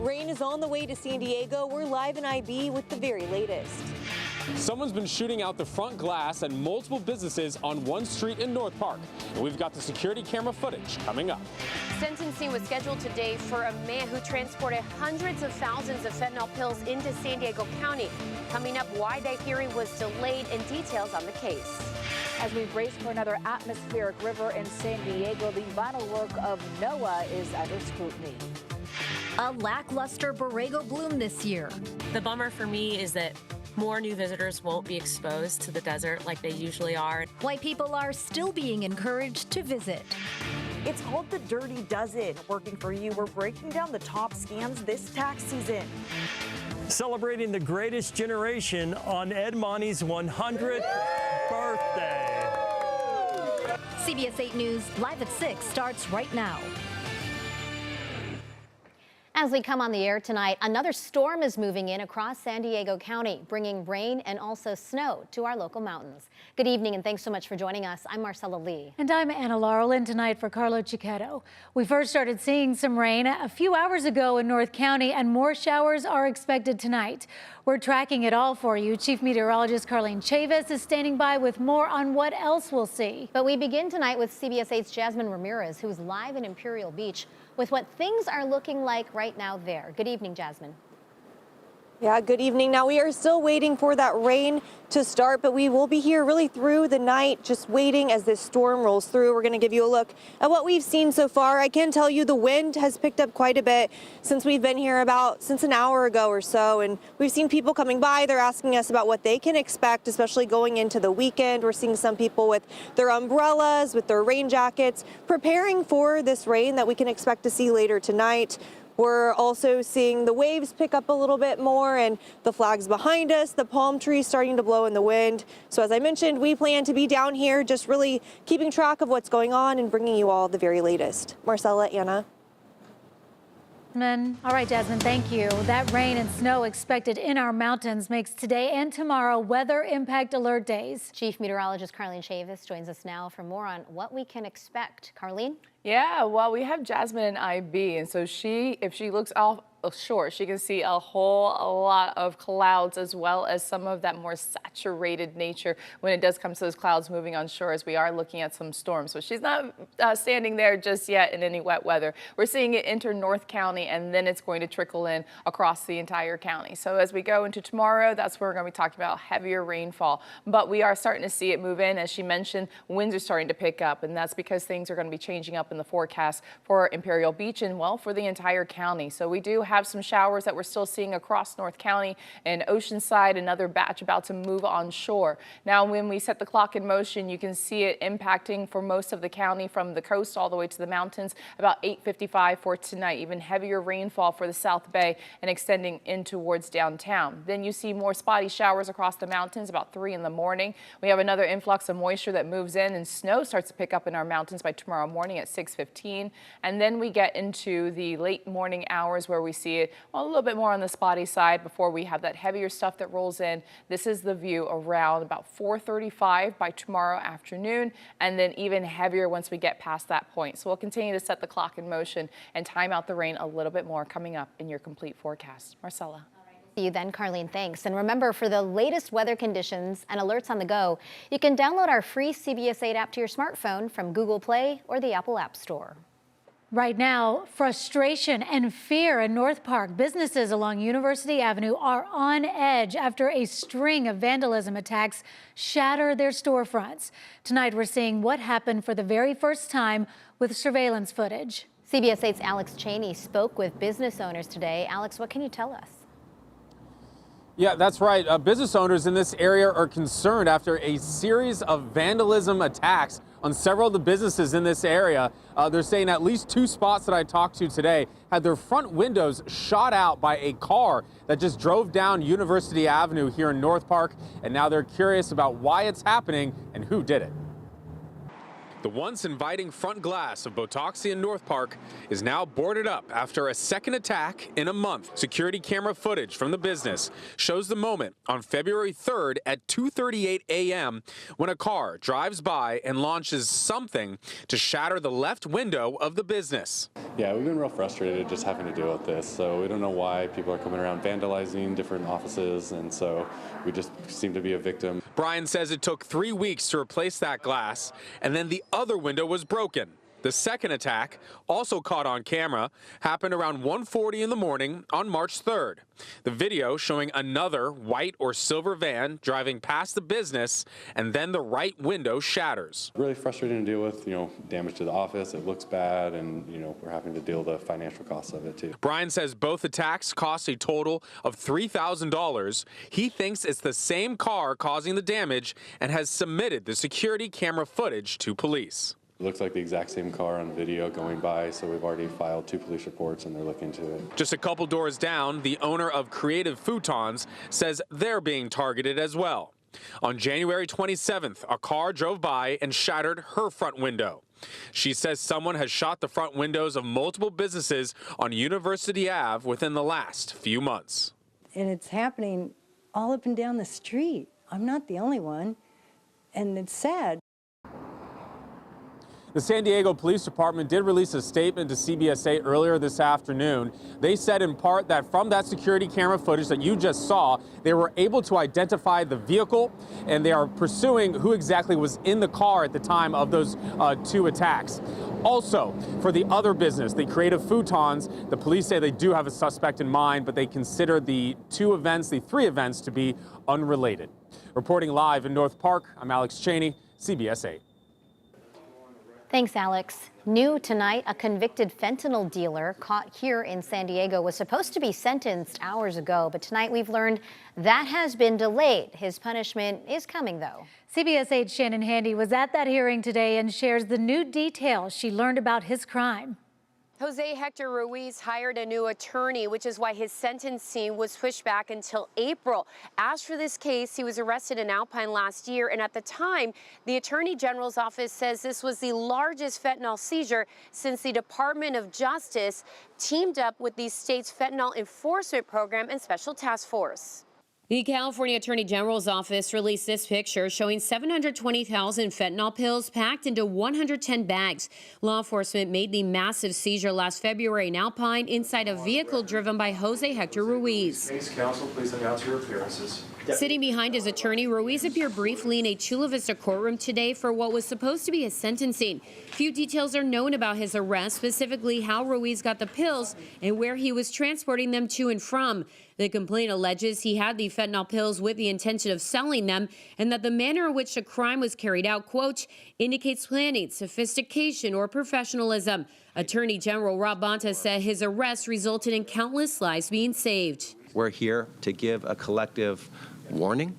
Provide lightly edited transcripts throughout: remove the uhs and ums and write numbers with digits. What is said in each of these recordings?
Rain is on the way to San Diego. We're live in IB with the very latest. Someone's been shooting out the front glass at multiple businesses on one street in North Park. And we've got the security camera footage coming up. Sentencing was scheduled today for a man who transported hundreds of thousands of fentanyl pills into San Diego County. Coming up, why that hearing was delayed and details on the case. As we brace for another atmospheric river in San Diego, the vital work of NOAA is under scrutiny. A lackluster Borrego bloom this year. The bummer for me is that more new visitors won't be exposed to the desert like they usually are. Why people are still being encouraged to visit. It's called the Dirty Dozen. Working for you, we're breaking down the top scams this tax season. Celebrating the greatest generation on Ed Monty's 100th birthday. CBS 8 News Live at 6 starts right now. As we come on the air tonight, another storm is moving in across San Diego County, bringing rain and also snow to our local mountains. Good evening and thanks so much for joining us. I'm Marcella Lee. And I'm Anna Laurel in tonight for Carlo Cicchetto. We first started seeing some rain a few hours ago in North County, and more showers are expected tonight. We're tracking it all for you. Chief Meteorologist Carlene Chavis is standing by with more on what else we'll see. But we begin tonight with CBS 8's Jasmine Ramirez, who's live in Imperial Beach with what things are looking like right now there. Good evening, Jasmine. Yeah, good evening. Now we are still waiting for that rain to start, but we will be here really through the night, just waiting as this storm rolls through. We're going to give you a look at what we've seen so far. I can tell you the wind has picked up quite a bit since we've been here since an hour ago or so. And we've seen people coming by. They're asking us about what they can expect, especially going into the weekend. We're seeing some people with their umbrellas, with their rain jackets, preparing for this rain that we can expect to see later tonight. We're also seeing the waves pick up a little bit more and the flags behind us, the palm trees starting to blow in the wind. So as I mentioned, we plan to be down here just really keeping track of what's going on and bringing you all the very latest. Marcella, Anna. All right, Jasmine, thank you. That rain and snow expected in our mountains makes today and tomorrow weather impact alert days. Chief Meteorologist Carlene Chavis joins us now for more on what we can expect. Carlene? Yeah, well, we have Jasmine in IB, and so if she looks offshore, she can see a whole lot of clouds as well as some of that more saturated nature when it does come to those clouds moving on shore, as we are looking at some storms. So she's not standing there just yet in any wet weather. We're seeing it enter North County, and then it's going to trickle in across the entire county. So as we go into tomorrow, that's where we're going to be talking about heavier rainfall. But we are starting to see it move in. As she mentioned, winds are starting to pick up, and that's because things are going to be changing up in the forecast for Imperial Beach and, well, for the entire county. So we do have some showers that we're still seeing across North County and Oceanside, another batch about to move on shore. Now, when we set the clock in motion, you can see it impacting for most of the county from the coast all the way to the mountains about 8:55 for tonight. Even heavier rainfall for the South Bay and extending in towards downtown. Then you see more spotty showers across the mountains about 3 in the morning. We have another influx of moisture that moves in, and snow starts to pick up in our mountains by tomorrow morning at 6:15. And then we get into the late morning hours where we see it a little bit more on the spotty side before we have that heavier stuff that rolls in. This is the view around about 4:35 by tomorrow afternoon, and then even heavier once we get past that point. So we'll continue to set the clock in motion and time out the rain a little bit more coming up in your complete forecast. Marcella. See you then, Carlene. Thanks. And remember, for the latest weather conditions and alerts on the go, you can download our free CBS 8 app to your smartphone from Google Play or the Apple App Store. Right now, frustration and fear in North Park. Businesses along University Avenue are on edge after a string of vandalism attacks shatter their storefronts. Tonight, we're seeing what happened for the very first time with surveillance footage. CBS 8's Alex Cheney spoke with business owners today. Alex, what can you tell us? Yeah, that's right. Business owners in this area are concerned after a series of vandalism attacks on several of the businesses in this area. They're saying at least 2 spots that I talked to today had their front windows shot out by a car that just drove down University Avenue here in North Park. And now they're curious about why it's happening and who did it. The once inviting front glass of Botoxia in North Park is now boarded up after a second attack in a month. Security camera footage from the business shows the moment on February 3rd at 2:38 a.m. when a car drives by and launches something to shatter the left window of the business. Yeah, we've been real frustrated just having to deal with this. So we don't know why people are coming around vandalizing different offices, and so we just seem to be a victim. Brian says it took 3 weeks to replace that glass, and then the other window was broken. The second attack, also caught on camera, happened around 1:40 in the morning on March 3rd. The video showing another white or silver van driving past the business, and then the right window shatters. Really frustrating to deal with, damage to the office. It looks bad, and, we're having to deal with the financial costs of it, too. Brian says both attacks cost a total of $3,000. He thinks it's the same car causing the damage and has submitted the security camera footage to police. It looks like the exact same car on video going by, so we've already filed 2 police reports and they're looking into it. Just a couple doors down, the owner of Creative Futons says they're being targeted as well. On January 27th, a car drove by and shattered her front window. She says someone has shot the front windows of multiple businesses on University Ave within the last few months. And it's happening all up and down the street. I'm not the only one, and it's sad. The San Diego Police Department did release a statement to CBS 8 earlier this afternoon. They said in part that from that security camera footage that you just saw, they were able to identify the vehicle, and they are pursuing who exactly was in the car at the time of those 2 attacks. Also, for the other business, the Creative Futons, the police say they do have a suspect in mind, but they consider the 3 events to be unrelated. Reporting live in North Park, I'm Alex Cheney, CBS 8. Thanks, Alex. New tonight, a convicted fentanyl dealer caught here in San Diego was supposed to be sentenced hours ago, but tonight we've learned that has been delayed. His punishment is coming, though. CBS 8's Shannon Handy was at that hearing today and shares the new details she learned about his crime. Jose Hector Ruiz hired a new attorney, which is why his sentencing was pushed back until April. As for this case, he was arrested in Alpine last year, and at the time, the Attorney General's office says this was the largest fentanyl seizure since the Department of Justice teamed up with the state's fentanyl enforcement program and special task force. The California Attorney General's office released this picture showing 720,000 fentanyl pills packed into 110 bags. Law enforcement made the massive seizure last February in Alpine inside a vehicle driven by Jose Hector Ruiz. Case counsel, please announce your appearances. Sitting behind his attorney, Ruiz appeared briefly in a Chula Vista courtroom today for what was supposed to be a sentencing. Few details are known about his arrest, specifically how Ruiz got the pills and where he was transporting them to and from. The complaint alleges he had the fentanyl pills with the intention of selling them, and that the manner in which the crime was carried out, quote, indicates planning, sophistication, or professionalism. Attorney General Rob Bonta said his arrest resulted in countless lives being saved. We're here to give a collective warning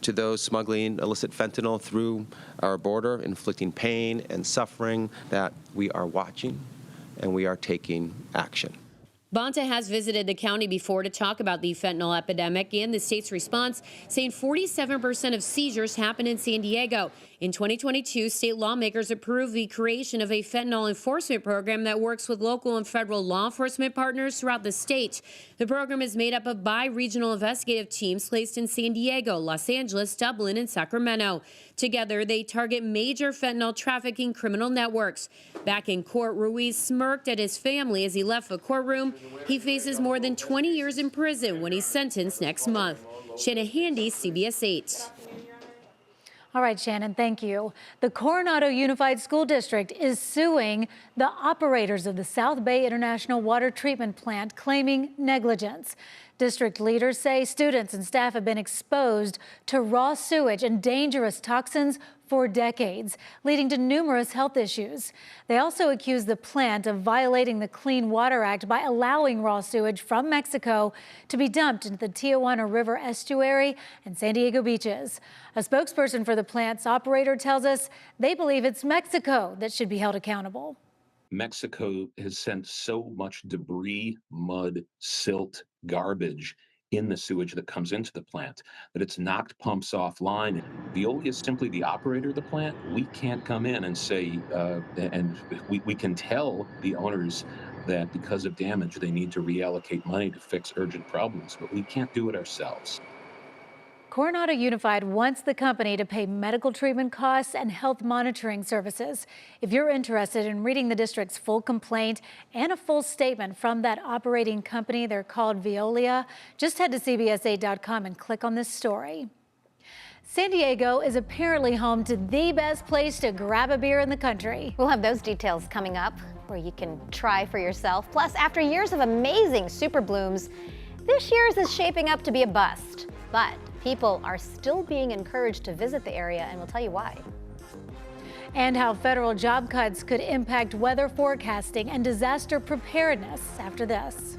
to those smuggling illicit fentanyl through our border, inflicting pain and suffering, that we are watching and we are taking action. Bonta has visited the county before to talk about the fentanyl epidemic and the state's response, saying 47% of seizures happen in San Diego. In 2022, state lawmakers approved the creation of a fentanyl enforcement program that works with local and federal law enforcement partners throughout the state. The program is made up of bi-regional investigative teams placed in San Diego, Los Angeles, Dublin, and Sacramento. Together, they target major fentanyl trafficking criminal networks. Back in court, Ruiz smirked at his family as he left the courtroom. He faces more than 20 years in prison when he's sentenced next month. Shannon Handy, CBS 8. All right, Shannon, thank you. The Coronado Unified School District is suing the operators of the South Bay International Water Treatment Plant, claiming negligence. District leaders say students and staff have been exposed to raw sewage and dangerous toxins for decades, leading to numerous health issues. They also accuse the plant of violating the Clean Water Act by allowing raw sewage from Mexico to be dumped into the Tijuana River estuary and San Diego beaches. A spokesperson for the plant's operator tells us they believe it's Mexico that should be held accountable. Mexico has sent so much debris, mud, silt, garbage in the sewage that comes into the plant, that it's knocked pumps offline. Veolia is simply the operator of the plant. We can't come in and say, and we can tell the owners that because of damage, they need to reallocate money to fix urgent problems, but we can't do it ourselves. Coronado Unified wants the company to pay medical treatment costs and health monitoring services. If you're interested in reading the district's full complaint and a full statement from that operating company, they're called Veolia, just head to CBS8.com and click on this story. San Diego is apparently home to the best place to grab a beer in the country. We'll have those details coming up, where you can try for yourself. Plus, after years of amazing super blooms, this year's is shaping up to be a bust. But people are still being encouraged to visit the area, and we'll tell you why. And how federal job cuts could impact weather forecasting and disaster preparedness after this.